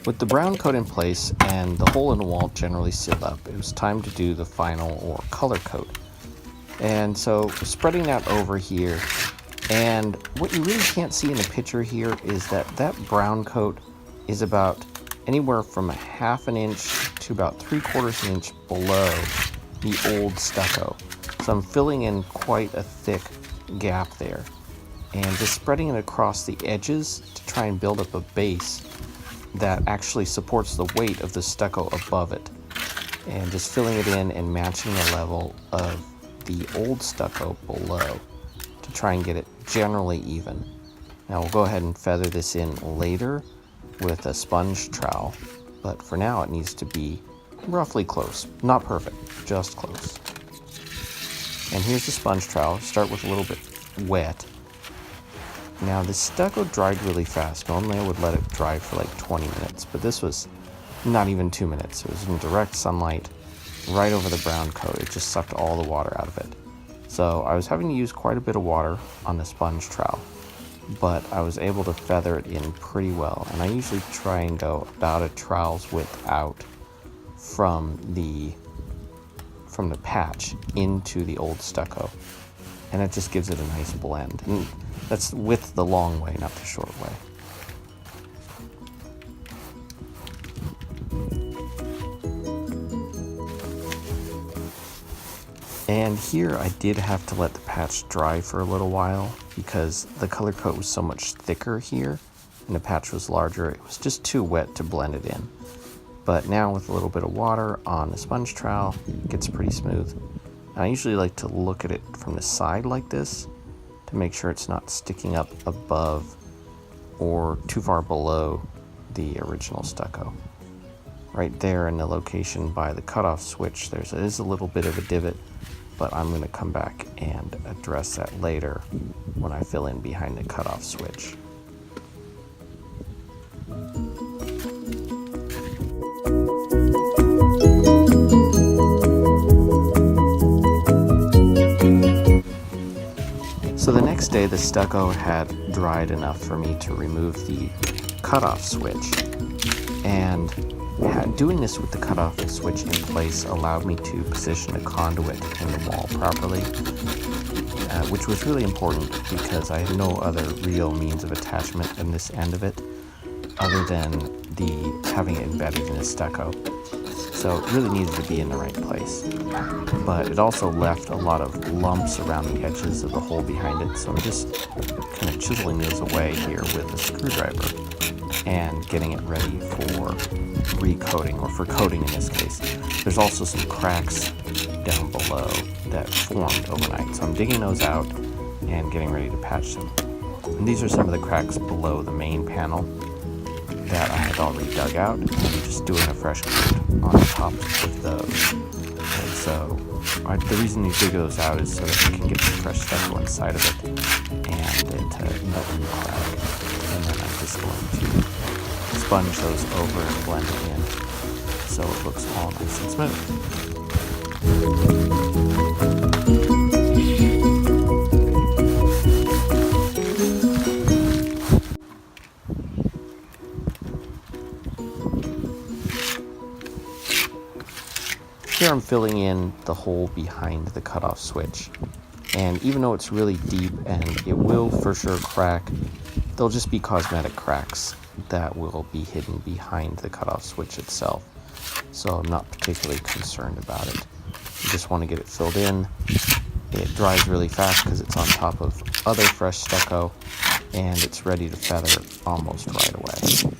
With the brown coat in place and the hole in the wall generally sealed up, it was time to do the final or color coat. And so spreading that over here, and what you really can't see in the picture here is that that brown coat is about anywhere from 1/2 inch to about 3/4 inch below the old stucco. So I'm filling in quite a thick gap there and just spreading it across the edges to try and build up a base that actually supports the weight of the stucco above it, and just filling it in and matching the level of the old stucco below to try and get it generally even. Now we'll go ahead and feather this in later with a sponge trowel, but for now it needs to be roughly close. Not perfect, just close. And here's the sponge trowel. Start with a little bit wet. Now the stucco dried really fast. Normally I would let it dry for like 20 minutes, but this was not even 2 minutes. It was in direct sunlight right over the brown coat. It just sucked all the water out of it. So I was having to use quite a bit of water on the sponge trowel, but I was able to feather it in pretty well. And I usually try and go about a trowel's width out from the patch into the old stucco, and it just gives it a nice blend. And that's width the long way, not the short way. And here I did have to let the patch dry for a little while because the color coat was so much thicker here and the patch was larger. It was just too wet to blend it in. But now with a little bit of water on the sponge trowel, it gets pretty smooth. And I usually like to look at it from the side like this to make sure it's not sticking up above or too far below the original stucco. Right there in the location by the cutoff switch, there is a little bit of a divot, but I'm going to come back and address that later when I fill in behind the cutoff switch. So the next day the stucco had dried enough for me to remove the cutoff switch, and doing this with the cutoff switch in place allowed me to position a conduit in the wall properly, which was really important because I had no other real means of attachment in this end of it other than having it embedded in the stucco. So it really needed to be in the right place. But it also left a lot of lumps around the edges of the hole behind it, so I'm just kind of chiseling those away here with a screwdriver and getting it ready for recoating, or for coating in this case. There's also some cracks down below that formed overnight, so I'm digging those out and getting ready to patch them. And these are some of the cracks below the main panel that I had already dug out, and I'm just doing a fresh coat on top of those. And so the reason you dig those out is so that you can get some fresh stucco inside of it and it doesn't crack. And then I'm just going to sponge those over and blend it in so it looks all nice and smooth. Here I'm filling in the hole behind the cutoff switch, and even though it's really deep and it will for sure crack, there'll just be cosmetic cracks that will be hidden behind the cutoff switch itself, so I'm not particularly concerned about it. You just want to get it filled in. It dries really fast because it's on top of other fresh stucco, and it's ready to feather almost right away.